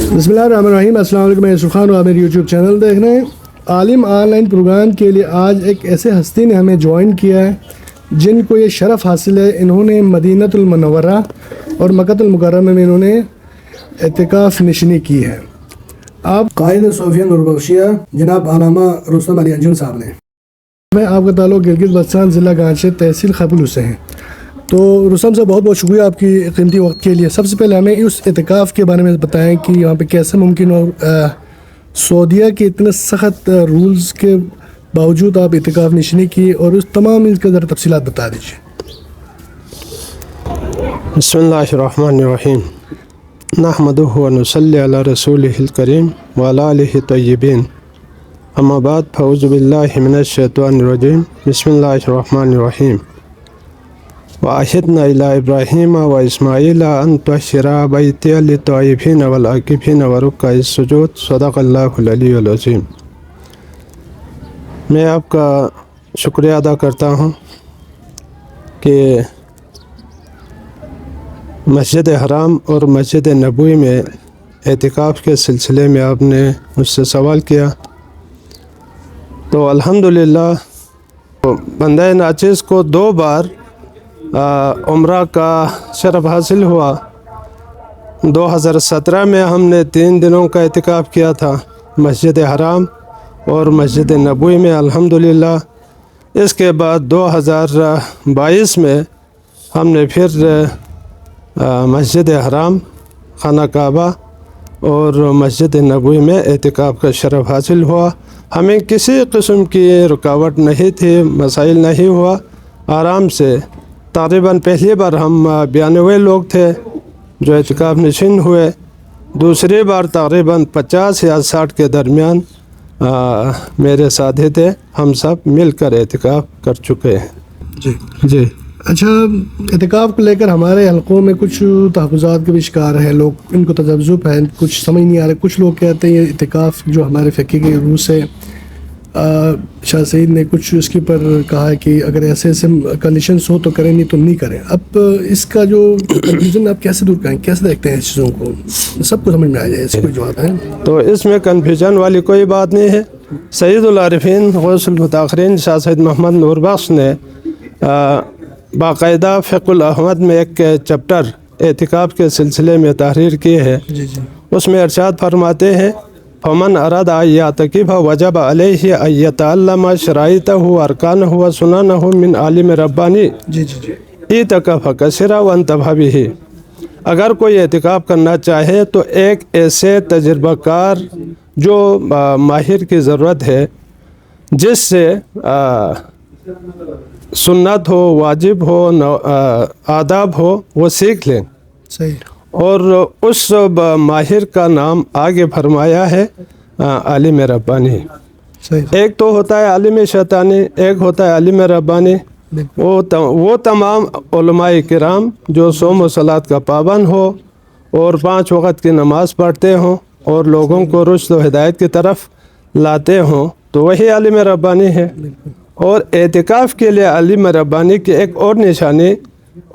بسم اللہ الرحمن الرحیم. السلام علیکم. میں یوسف خان اور آپ میرے یوٹیوب چینل دیکھ رہے ہیں. عالم آن لائن پروگرام کے لیے آج ایک ایسے ہستی نے ہمیں جوائن کیا ہے جن کو یہ شرف حاصل ہے. انہوں نے مدینۃ المنورہ اور مکۃ المکرمہ میں انہوں نے اعتکاف نشینی کی ہے. آپ قائد صوفیہ نوربخشیہ جناب علامہ رستم علی انجل صاحب نے. آپ کا تعلق گلگت بلتستان ضلع گانچے تحصیل خبل سے ہیں. تو رستم صاحب بہت بہت شکریہ آپ کی قیمتی وقت کے لیے. سب سے پہلے ہمیں اس اعتکاف کے بارے میں بتائیں کہ یہاں پہ کیسے ممکن اور سعودیہ کے اتنے سخت رولز کے باوجود آپ اعتکاف نشینی کی اور اس تمام اس کے ذرا تفصیلات بتا دیجیے. بسم اللہ الرحمن الرحیم. نحمدہ و نصلی علی رسولہ الکریم وعلی آلہ طیبین. اما بعد فاعوذ باللہ من الشیطان الرجیم. بسم اللہ الرحمن الرحیم. وعهدنا إلى إبراهيم وإسماعيل أن طهر بيتي للطائفين والعاكفين وركع السجود. صدق اللہ العلی العظیم. میں آپ کا شکریہ ادا کرتا ہوں کہ مسجد حرام اور مسجد نبوی میں اعتکاف کے سلسلے میں آپ نے مجھ سے سوال کیا. تو الحمدللہ بندہ ناچیز کو 2 بار عمرہ کا شرف حاصل ہوا. 2017 میں ہم نے 3 دنوں کا اعتکاف کیا تھا مسجد حرام اور مسجد نبوی میں الحمدللہ. اس کے بعد 2022 میں ہم نے پھر مسجد حرام، خانہ کعبہ اور مسجد نبوی میں اعتکاف کا شرف حاصل ہوا. ہمیں کسی قسم کی رکاوٹ نہیں تھی، مسائل نہیں ہوا. آرام سے تقریباً پہلی بار ہم 92 لوگ تھے جو اعتکاف نشین ہوئے. دوسری بار تقریباً 50 یا 60 کے درمیان میرے ساتھی تھے. ہم سب مل کر اعتکاف کر چکے ہیں. جی اچھا، اعتکاف کو لے کر ہمارے حلقوں میں کچھ تحفظات کے بھی شکار ہیں لوگ. ان کو تذبذب ہے، کچھ سمجھ نہیں آ رہا. کچھ لوگ کہتے ہیں یہ اعتکاف جو ہمارے فقہ کے روس ہے، شاہ سعید نے کچھ اس کے پر کہا ہے کہ اگر ایسے کنڈیشنس ہو تو کریں، نہیں تو نہیں کریں. اب اس کا جو کنفیوژن آپ کیسے دور کریں، کیسے دیکھتے ہیں اس چیزوں کو، سب کو سمجھ میں آ جائے، اس کوئی جواب ہے؟ تو اس میں کنفیوژن والی کوئی بات نہیں ہے. سید العارفین غوث المتاخرین شاہ سید محمد نور بخش نے باقاعدہ فقہ الاحمد میں ایک چپٹر اعتکاف کے سلسلے میں تحریر کی ہے. اس میں ارشاد فرماتے ہیں فمن اراد ان یعتکف وجب علیہ ان یتعلم شرائطہ وارکانہ وسننہ من عالم ربانی اعتکف کثیرا وانتبہ بہ. اگر کوئی اعتکاف کرنا چاہے تو ایک ایسے تجربہ کار جو ماہر کی ضرورت ہے، جس سے سنت ہو، واجب ہو، آداب ہو، وہ سیکھ لیں. صحیح. اور اس ماہر کا نام آگے فرمایا ہے عالم ربانی. ایک تو ہوتا ہے عالم شیطانی، ایک ہوتا ہے عالم ربانی. وہ تمام علماء کرام جو صوم و صلاۃ کا پابند ہو اور 5 وقت کی نماز پڑھتے ہوں اور لوگوں کو رشد و ہدایت کی طرف لاتے ہوں، تو وہی عالم ربانی ہے. اور اعتکاف کے لیے عالم ربانی کی ایک اور نشانی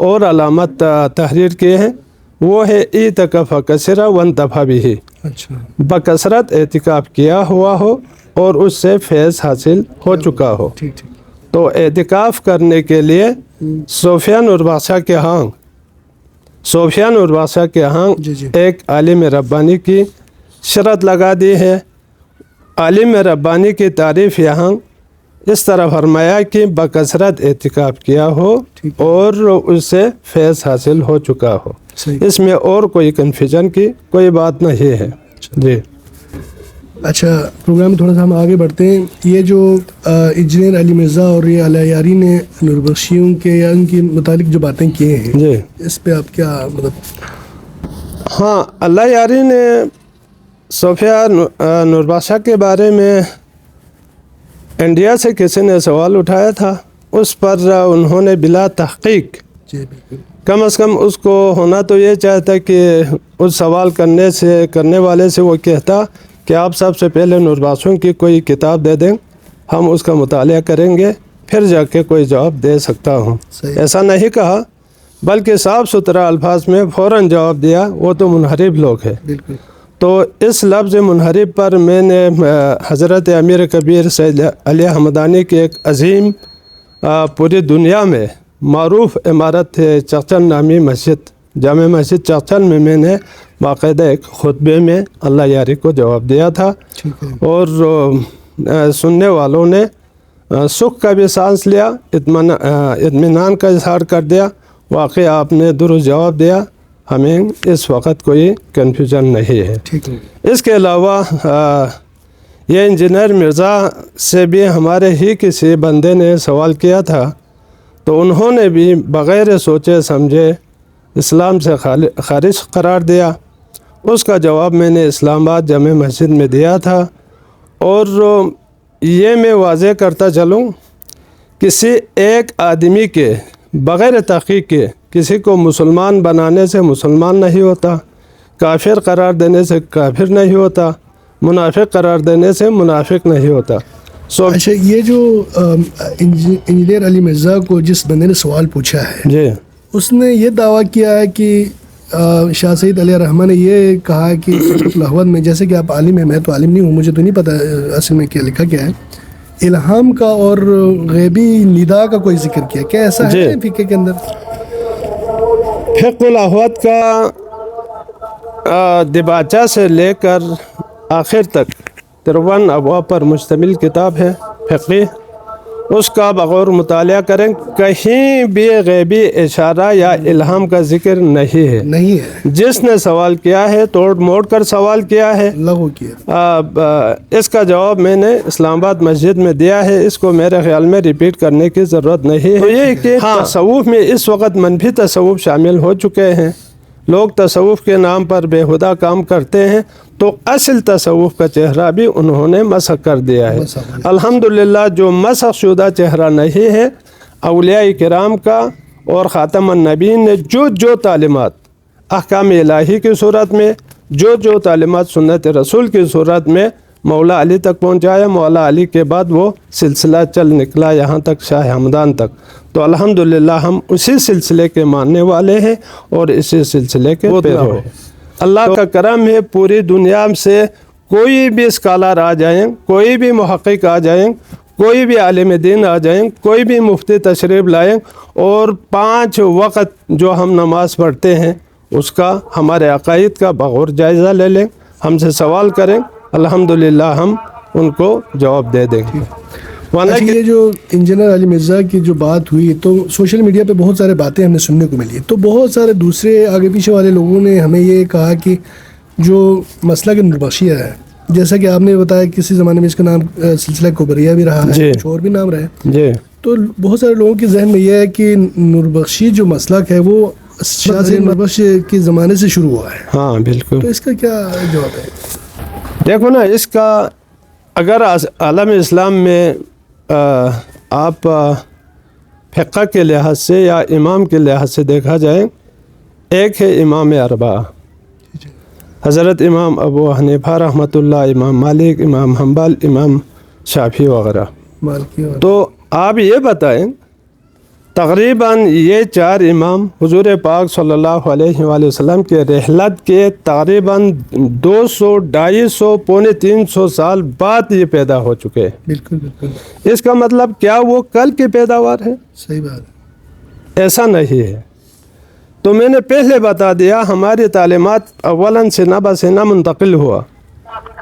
اور علامت تحریر کی ہے، وہ ہے اعتکف کثیرا وانتبہ بہ. بکثرت اعتکاف کیا ہوا ہو اور اس سے فیض حاصل ہو چکا ہو. تو اعتکاف کرنے کے لیے صوفیہ نوربخشیہ کے ہاں ایک عالم ربانی کی شرط لگا دی ہے. عالم ربانی کی تعریف یہاں اس طرح فرمایا کہ بکثرت اعتکاف کیا ہو اور اس سے فیض حاصل ہو چکا ہو. اس میں اور کوئی کنفیوژن کی کوئی بات نہیں ہے. جی اچھا، پروگرام میں تھوڑا سا ہم آگے بڑھتے ہیں. یہ جو انجینئر علی مرزا اور یہ علی یاری نے نوربخشیوں کے یا ان کے متعلق جو باتیں کیے ہیں، جی اس پہ آپ کیا مطلب؟ ہاں، علی یاری نے صوفیہ نوربخشیہ کے بارے میں انڈیا سے کسی نے سوال اٹھایا تھا. اس پر انہوں نے بلا تحقیق، کم از کم اس کو ہونا تو یہ چاہتا کہ اس سوال کرنے والے سے وہ کہتا کہ آپ سب سے پہلے نوربخشیوں کی کوئی کتاب دے دیں، ہم اس کا مطالعہ کریں گے، پھر جا کے کوئی جواب دے سکتا ہوں. ایسا نہیں کہا، بلکہ صاف ستھرا الفاظ میں فوراً جواب دیا وہ تو منحرف لوگ ہیں. تو اس لفظ منحرف پر میں نے حضرت امیر کبیر سید علی حمدانی کی ایک عظیم پوری دنیا میں معروف عمارت ہے چغچن نامی مسجد، جامع مسجد چغچن میں نے باقاعدہ ایک خطبے میں اللہ یاری کو جواب دیا تھا، اور سننے والوں نے سکھ کا بھی سانس لیا، اطمینان کا اظہار کر دیا۔ واقعی آپ نے درست جواب دیا، ہمیں اس وقت کوئی کنفیوژن نہیں ہے۔ اس کے علاوہ یہ انجینئر مرزا سے بھی ہمارے ہی کسی بندے نے سوال کیا تھا، تو انہوں نے بھی بغیر سوچے سمجھے اسلام سے خارج قرار دیا۔ اس کا جواب میں نے اسلام آباد جامع مسجد میں دیا تھا، اور یہ میں واضح کرتا چلوں، کسی ایک آدمی کے بغیر تحقیق کے کسی کو مسلمان بنانے سے مسلمان نہیں ہوتا، کافر قرار دینے سے کافر نہیں ہوتا، منافق قرار دینے سے منافق نہیں ہوتا۔ اچھا، یہ جو انجینئر علی مرزا کو جس بندے نے سوال پوچھا ہے، جی، اس نے یہ دعویٰ کیا ہے کہ شاہ سید علیہ الرحمٰن نے یہ کہا ہے کہ الاحوال میں، جیسے کہ آپ عالم ہیں، میں تو عالم نہیں ہوں، مجھے تو نہیں پتہ اصل میں کیا لکھا کیا ہے، الہام کا اور غیبی ندا کا کوئی ذکر کیا، کیا ایسا ہے فقہ کے اندر؟ فقہ الاحوال کا دباچہ سے لے کر آخر تک 53 ابواب پر مشتمل کتاب ہے فقہ، اس کا بغور مطالعہ کریں، کہیں بھی غیبی اشارہ یا الہام کا ذکر نہیں ہے۔ جس نے سوال کیا ہے توڑ موڑ کر سوال کیا ہے، لغو کیا، اس کا جواب میں نے اسلام آباد مسجد میں دیا ہے، اس کو میرے خیال میں ریپیٹ کرنے کی ضرورت نہیں ہے۔ تو یہ کہ تصوف میں اس وقت منفی تصوف شامل ہو چکے ہیں، لوگ تصوف کے نام پر بیہودہ کام کرتے ہیں، تو اصل تصوف کا چہرہ بھی انہوں نے مسخ کر دیا ہے۔ الحمدللہ جو مسخ شدہ چہرہ نہیں ہے، اولیاء کرام کا اور خاتم النبیین نے جو تعلیمات احکام الہی کی صورت میں، جو تعلیمات سنت رسول کی صورت میں مولا علی تک پہنچایا، مولا علی کے بعد وہ سلسلہ چل نکلا یہاں تک شاہ ہمدان تک، تو الحمدللہ ہم اسی سلسلے کے ماننے والے ہیں اور اسی سلسلے کے پیرو ہیں۔ اللہ کا کرم ہے، پوری دنیا سے کوئی بھی اسکالر آ جائیں، کوئی بھی محقق آ جائیں، کوئی بھی عالم دین آ جائیں، کوئی بھی مفتی تشریف لائیں، اور 5 وقت جو ہم نماز پڑھتے ہیں اس کا، ہمارے عقائد کا بغور جائزہ لے لیں، ہم سے سوال کریں، الحمدللہ ہم ان کو جواب دے دیں گے۔ اچھا، یہ جو انجینئر علی مرزا کی جو بات ہوئی، تو سوشل میڈیا پہ بہت سارے باتیں ہمیں سننے کو ملی، تو بہت سارے دوسرے آگے پیچھے والے لوگوں نے ہمیں یہ کہا کہ جو مسلک نوربخشیہ ہے، جیسا کہ آپ نے بتایا کسی زمانے میں اس کا نام سلسلہ کبریہ بھی رہا ہے، کچھ اور بھی نام رہا ہے، تو بہت سارے لوگوں کے ذہن میں یہ ہے کہ نوربخشی جو مسلک ہے وہ شاہ سید نوربخش کے زمانے سے شروع ہوا ہے۔ ہاں بالکل، تو اس کا کیا جواب ہے؟ دیکھو نا، اس کا اگر عالم اسلام میں آپ فقہ کے لحاظ سے یا امام کے لحاظ سے دیکھا جائے، ایک ہے امام اربعہ، حضرت امام ابو حنیفہ رحمۃ اللہ، امام مالک، امام حنبل، امام شافعی وغیرہ۔ تو آپ یہ بتائیں، تقریباً یہ 4 امام حضور پاک صلی اللہ علیہ وآلہ وسلم کے رحلت کے تقریباً 200، 250، پونے 300 سال بعد یہ پیدا ہو چکے ہیں۔ بالکل بالکل، اس کا مطلب کیا وہ کل کی پیداوار ہے؟ صحیح بات ہے، ایسا نہیں ہے۔ تو میں نے پہلے بتا دیا، ہماری تعلیمات اولاً سینہ بہ سینہ منتقل ہوا،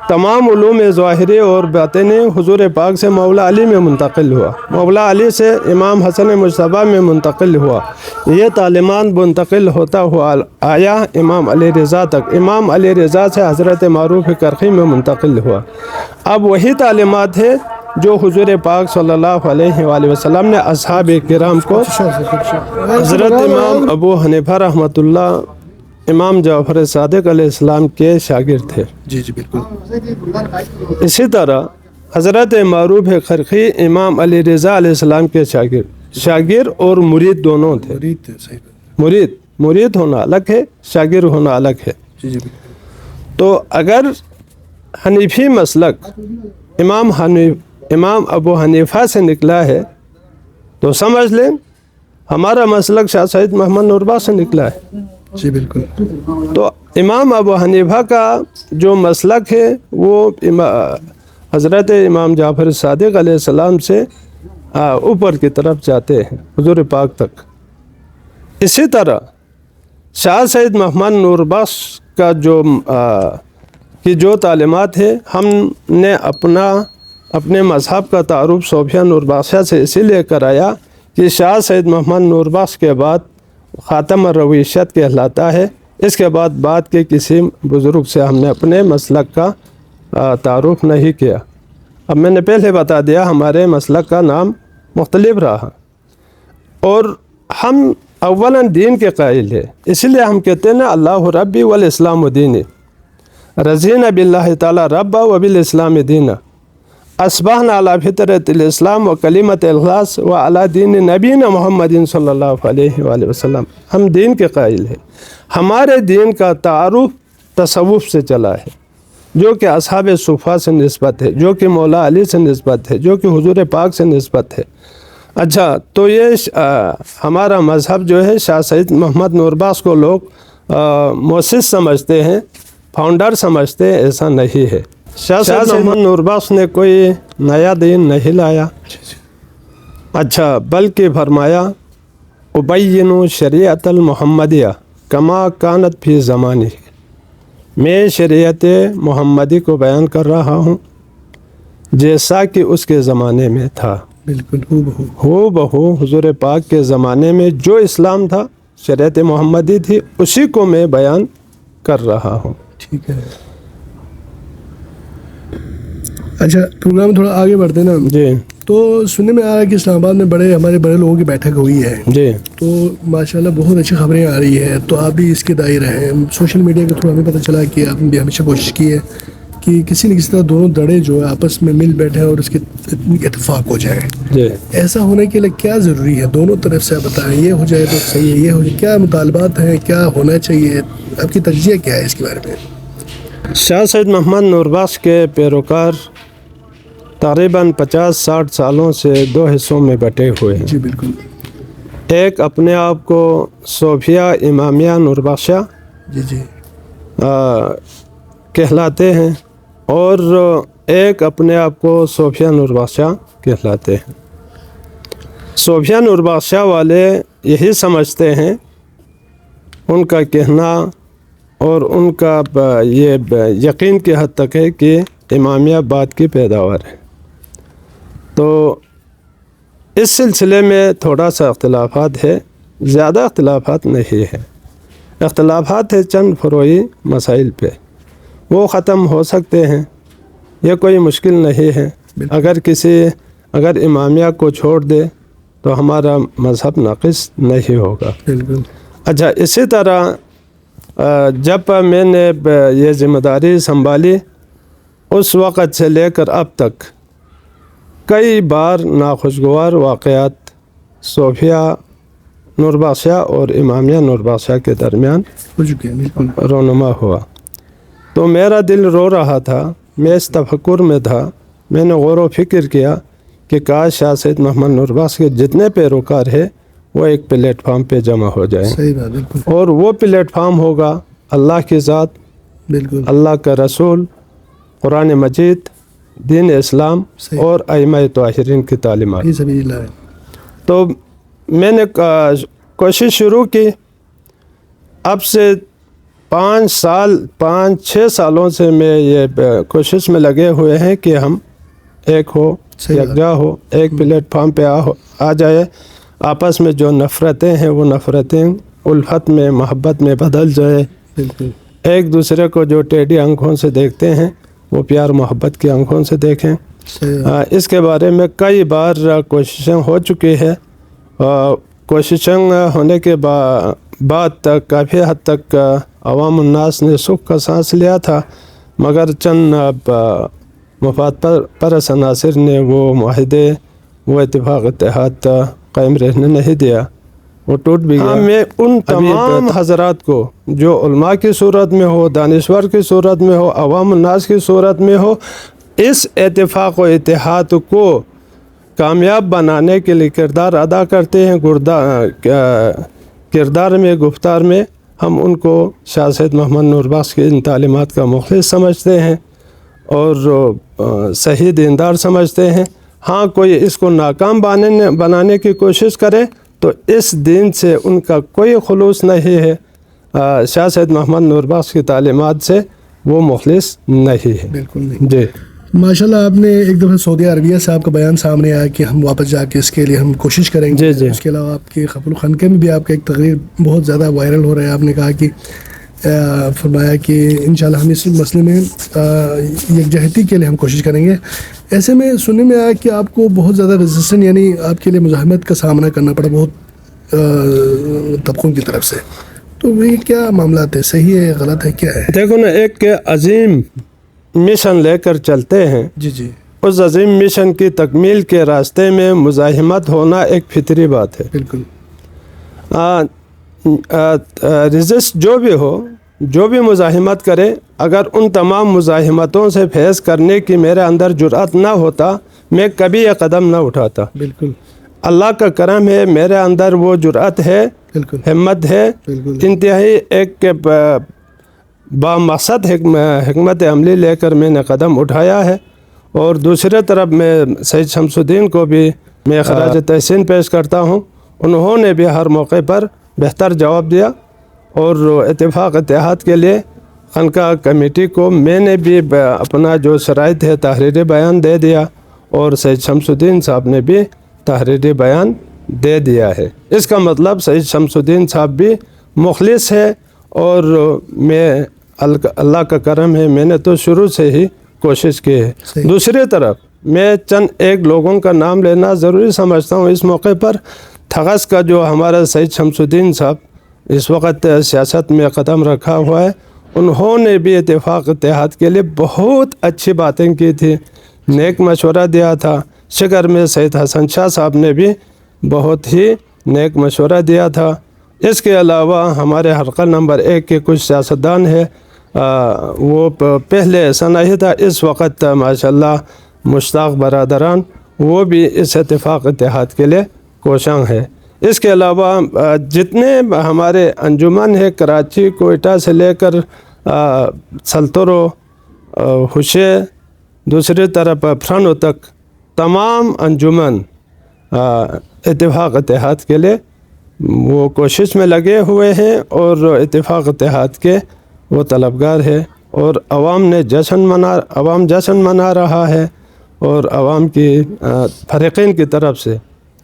تمام علوم ظاہری اور باطنی حضور پاک سے مولا علی میں منتقل ہوا، مولا علی سے امام حسن مجتبیٰ میں منتقل ہوا، یہ تعلیمات منتقل ہوتا ہوا آیا امام علی رضا تک، امام علی رضا سے حضرت معروف کرخی میں منتقل ہوا۔ اب وہی تعلیمات ہے جو حضور پاک صلی اللہ علیہ وآلہ وسلم نے اصحاب کرام کو، حضرت امام ابو حنیفہ رحمۃ اللہ، امام جعفر صادق علیہ السلام کے شاگرد تھے۔ جی جی بالکل۔ اسی طرح حضرت معروف کرخی امام علی رضا علیہ السلام کے شاگرد اور مرید دونوں تھے۔ مرید ہونا الگ ہے، شاگرد ہونا الگ ہے۔ تو اگر حنیفی مسلک امام ابو حنیفہ سے نکلا ہے تو سمجھ لیں ہمارا مسلک شاہ سید محمد نوربخش سے نکلا ہے۔ جی بالکل. تو امام ابو حنیفہ کا جو مسلک ہے وہ حضرت امام جعفر صادق علیہ السلام سے اوپر کی طرف جاتے ہیں حضور پاک تک. اسی طرح شاہ سید محمد نور بخش کا جو تعلیمات ہے، ہم نے اپنے مذہب کا تعارف صوفیہ نور بخشیہ سے اسی لیے کرایا کہ شاہ سید محمد نور بخش کے بعد خاتم الرویشت کہلاتا ہے. اس کے بعد کے کسی بزرگ سے ہم نے اپنے مسلک کا تعارف نہیں کیا. اب میں نے پہلے بتا دیا ہمارے مسلک کا نام مختلف رہا، اور ہم اولاً دین کے قائل ہے، اس لیے ہم کہتے ہیں اللہ ربی والاسلام دینی، رضینا باللہ تعالی ربا وبالاسلام دینا، اصبحنا علی فطرت الاسلام و کلمت الاخلاص و علی دین نبینا محمد صلی اللہ علیہ وآلہ وسلم. ہم دین کے قائل ہیں. ہمارے دین کا تعارف تصوف سے چلا ہے، جو کہ اصحاب صفا سے نسبت ہے، جو کہ مولا علی سے نسبت ہے، جو کہ حضور پاک سے نسبت ہے. اچھا، تو یہ ہمارا مذہب جو ہے شاہ سید محمد نور بخش کو لوگ مؤسس سمجھتے ہیں، فاؤنڈر سمجھتے ہیں. ایسا نہیں ہے. شاہ سید محمد نور بخش نے کوئی نیا دین نہیں لایا. اچھا، بلکہ فرمایا ابین شریعت المحمدیہ کما کانت فی زمانی، میں شریعت محمدی کو بیان کر رہا ہوں جیسا کہ اس کے زمانے میں تھا. بالکل ہو بہو حضور پاک کے زمانے میں جو اسلام تھا، شریعت محمدی تھی، اسی کو میں بیان کر رہا ہوں. ٹھیک ہے. اچھا، پروگرام تھوڑا آگے بڑھتے نا. جی. تو سننے میں آ رہا ہے کہ اسلام آباد میں ہمارے بڑے لوگوں کی بیٹھک ہوئی ہے. جی. تو ماشاءاللہ بہت اچھی خبریں آ رہی ہے. تو آپ بھی اس کے دائر ہیں. سوشل میڈیا کے تھرو ہمیں پتہ چلا کہ آپ نے بھی ہمیشہ کوشش کی ہے کہ کسی نہ کسی طرح دونوں دڑے جو ہے آپس میں مل بیٹھے اور اس کے اتفاق ہو جائے. جی. ایسا ہونے کے لیے کیا ضروری ہے؟ دونوں طرف سے بتائیں، یہ ہو جائے تو صحیح ہے، یہ ہو جائے، کیا مطالبات ہیں، کیا ہونا چاہیے، آپ کی تجزیہ کیا ہے اس کے بارے میں؟ شاہ سید محمد نور بخش کے پیروکار تقریباً 50-60 سالوں سے دو حصوں میں بٹے ہوئے ہیں. جی بالکل. ایک اپنے آپ کو صوفیہ امامیہ نور بخشیہ جی کہلاتے ہیں، اور ایک اپنے آپ کو صوفیہ نور بخشیہ کہلاتے ہیں. صوفیہ نور بخشیہ والے یہی سمجھتے ہیں، ان کا کہنا اور ان کا یہ یقین کی حد تک ہے کہ امامیہ بعد کی پیداوار ہے. تو اس سلسلے میں تھوڑا سا اختلافات ہے، زیادہ اختلافات نہیں ہے. اختلافات ہے چند فروعی مسائل پہ، وہ ختم ہو سکتے ہیں، یہ کوئی مشکل نہیں ہے. اگر امامیہ کو چھوڑ دے تو ہمارا مذہب ناقص نہیں ہوگا. بالکل. اچھا، اسی طرح جب میں نے یہ ذمہ داری سنبھالی، اس وقت سے لے کر اب تک کئی بار ناخوشگوار واقعات صوفیہ نور بخشیہ اور امامیہ نور بخشیہ کے درمیان ہو چکے ہیں. بالکل. رونما ہوا. تو میرا دل رو رہا تھا، میں اس تفکر میں تھا، میں نے غور و فکر کیا کہ کاش شاہ سید محمد نور بخش کے جتنے پیروکار ہیں وہ ایک پلیٹ فارم پہ جمع ہو جائیں. صحیح بات. بالکل. اور وہ پلیٹ فارم ہوگا اللہ کی ذات، بالکل، اللہ کا رسول، قرآن مجید، دین اسلام اور ائمہ طاہرین کی تعلیمات. تو میں نے کوشش شروع کی. اب سے 5-6 سالوں سے میں یہ کوشش میں لگے ہوئے ہیں کہ ہم ایک ہو، یکجا ہو، ایک پلیٹ فارم پہ آ جائے. آپس میں جو نفرتیں ہیں وہ نفرتیں الفت میں، محبت میں بدل جائے. بالکل. ایک دوسرے کو جو ٹیڑھی آنکھوں سے دیکھتے ہیں وہ پیار محبت کی آنکھوں سے دیکھیں. اس کے بارے میں کئی بار کوششیں ہو چکی ہے. کوششیں ہونے کے بعد کافی حد تک عوام الناس نے سکھ کا سانس لیا تھا، مگر چند مفاد پرست عناصر نے وہ معاہدے، وہ اتفاق اتحاد قائم رہنے نہیں دیا، وہ ٹوٹ بھی گیا. میں ان تمام حضرات کو جو علماء کی صورت میں ہو، دانشور کی صورت میں ہو، عوام الناس کی صورت میں ہو، اس اتفاق و اتحاد کو کامیاب بنانے کے لیے کردار ادا کرتے ہیں. کردار میں، گفتار میں ہم ان کو شاہ سید محمد نور بخش کی ان تعلیمات کا مخلص سمجھتے ہیں اور صحیح دیندار سمجھتے ہیں۔ ہاں کوئی اس کو ناکام بنانے کی کوشش کرے تو اس دین سے ان کا کوئی خلوص نہیں ہے، شاہ سید محمد نور بخش کی تعلیمات سے وہ مخلص نہیں ہے۔ بالکل نہیں جی ماشاءاللہ، آپ نے ایک دفعہ سعودی عربیہ سے آپ کا بیان سامنے آیا کہ ہم واپس جا کے اس کے لیے ہم کوشش کریں گے۔ جی جی۔ اس کے علاوہ آپ کے خفل خانقاہ میں بھی آپ کا ایک تقریر بہت زیادہ وائرل ہو رہا ہے، آپ نے کہا کہ فرمایا کہ انشاءاللہ ہم اس مسئلے میں یکجہتی کے لیے ہم کوشش کریں گے۔ ایسے میں سننے میں آیا کہ آپ کو بہت زیادہ ریزسٹنٹ یعنی آپ کے لیے مزاحمت کا سامنا کرنا پڑا بہت طبقوں کی طرف سے، تو یہ کیا معاملات ہے؟ صحیح ہے، غلط ہے، کیا ہے؟ دیکھو نا، ایک عظیم مشن لے کر چلتے ہیں، جی جی، اس عظیم مشن کی تکمیل کے راستے میں مزاحمت ہونا ایک فطری بات ہے۔ بالکل۔ رزسٹ جو بھی ہو، جو بھی مزاحمت کرے، اگر ان تمام مزاحمتوں سے فیض کرنے کی میرے اندر جرأت نہ ہوتا، میں کبھی یہ قدم نہ اٹھاتا۔ بالکل۔ اللہ کا کرم ہے، میرے اندر وہ جرأت ہے، بالکل، ہمت ہے، بالکل، انتہائی ایک بامقصد حکمت عملی لے کر میں نے قدم اٹھایا ہے۔ اور دوسرے طرف میں سید شمس الدین کو بھی میں خراج تحسین پیش کرتا ہوں، انہوں نے بھی ہر موقع پر بہتر جواب دیا، اور اتفاق اتحاد کے لیے خانقاہ کمیٹی کو میں نے بھی اپنا جو شرائط ہے تحریری بیان دے دیا، اور سید شمس الدین صاحب نے بھی تحریری بیان دے دیا ہے۔ اس کا مطلب سید شمس الدین صاحب بھی مخلص ہے، اور میں اللہ کا کرم ہے، میں نے تو شروع سے ہی کوشش کی ہے۔ دوسری طرف میں چند ایک لوگوں کا نام لینا ضروری سمجھتا ہوں اس موقع پر۔ تھغس کا جو ہمارا سید شمس الدین صاحب اس وقت سیاست میں قدم رکھا ہوا ہے، انہوں نے بھی اتفاق اتحاد کے لیے بہت اچھی باتیں کی تھی، نیک مشورہ دیا تھا۔ شکر میں سید حسن شاہ صاحب نے بھی بہت ہی نیک مشورہ دیا تھا۔ اس کے علاوہ ہمارے حلقہ نمبر 1 کے کچھ سیاستدان ہیں، وہ پہلے ایسا نہیں تھا، اس وقت ماشاءاللہ مشتاق برادران، وہ بھی اس اتفاق اتحاد کے لیے کوشاں ہے۔ اس کے علاوہ جتنے ہمارے انجمن ہے، کراچی کوئٹہ سے لے کر سلطرو ہوشے، دوسری طرف فرنو تک، تمام انجمن اتفاق اتحاد کے لیے وہ کوشش میں لگے ہوئے ہیں، اور اتفاق اتحاد کے وہ طلبگار ہے، اور عوام جشن منا رہا ہے، اور عوام کی فریقین کی طرف سے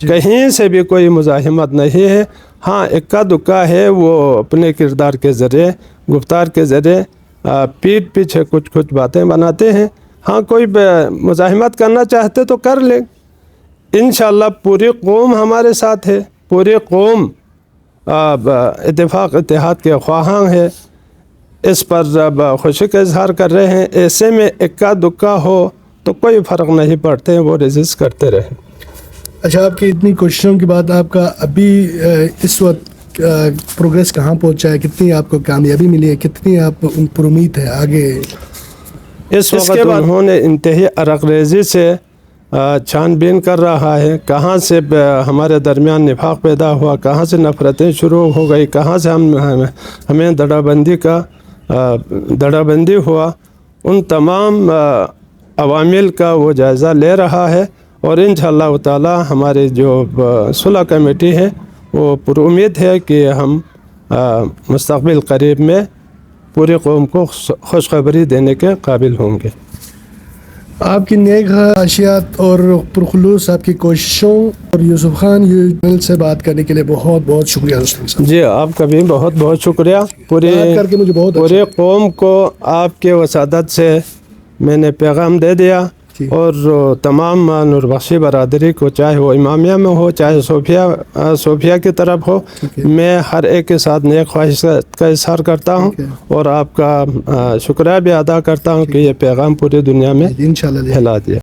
کہیں سے بھی کوئی مزاحمت نہیں ہے۔ ہاں اکا دکا ہے، وہ اپنے کردار کے ذریعے، گفتار کے ذریعے پیٹھ پیچھے کچھ باتیں بناتے ہیں۔ ہاں کوئی مزاحمت کرنا چاہتے تو کر لیں، انشاءاللہ پوری قوم ہمارے ساتھ ہے، پوری قوم اتفاق اتحاد کے خواہاں ہے، اس پر خوشی کا اظہار کر رہے ہیں۔ ایسے میں اکا دکا ہو تو کوئی فرق نہیں پڑتے، وہ ریزسٹ کرتے رہیں۔ اچھا، آپ کی اتنی کوششوں کے بعد آپ کا ابھی اس وقت پروگریس کہاں پہنچا ہے؟ کتنی آپ کو کامیابی ملی ہے؟ کتنی آپ پر امید ہے آگے؟ اس وقت انہوں نے انتہائی عرق ریزی سے چھان بین کر رہا ہے، کہاں سے ہمارے درمیان نفاق پیدا ہوا، کہاں سے نفرتیں شروع ہو گئی، کہاں سے ہمیں دڑا بندی ہوا، ان تمام عوامل کا وہ جائزہ لے رہا ہے، اور انشاءاللہ تعالی ہماری جو صلح کمیٹی ہے وہ پر امید ہے کہ ہم مستقبل قریب میں پوری قوم کو خوشخبری دینے کے قابل ہوں گے۔ آپ کی نیک خواہشات اور پرخلوص آپ کی کوششوں، اور یوسف خان چینل سے بات کرنے کے لیے بہت بہت شکریہ دوستوں صاحب۔ جی آپ کا بھی بہت بہت شکریہ۔ بات کر کے مجھے بہت پوری قوم کو آپ کے وسادت سے میں نے پیغام دے دیا، اور تمام نور بخشی برادری کو، چاہے وہ امامیہ میں ہو، چاہے صوفیہ کی طرف ہو، میں ہر ایک کے ساتھ نیک خواہشات کا اظہار کرتا ہوں، اور آپ کا شکریہ بھی ادا کرتا ہوں کہ یہ پیغام پوری دنیا میں پھیلا دیا۔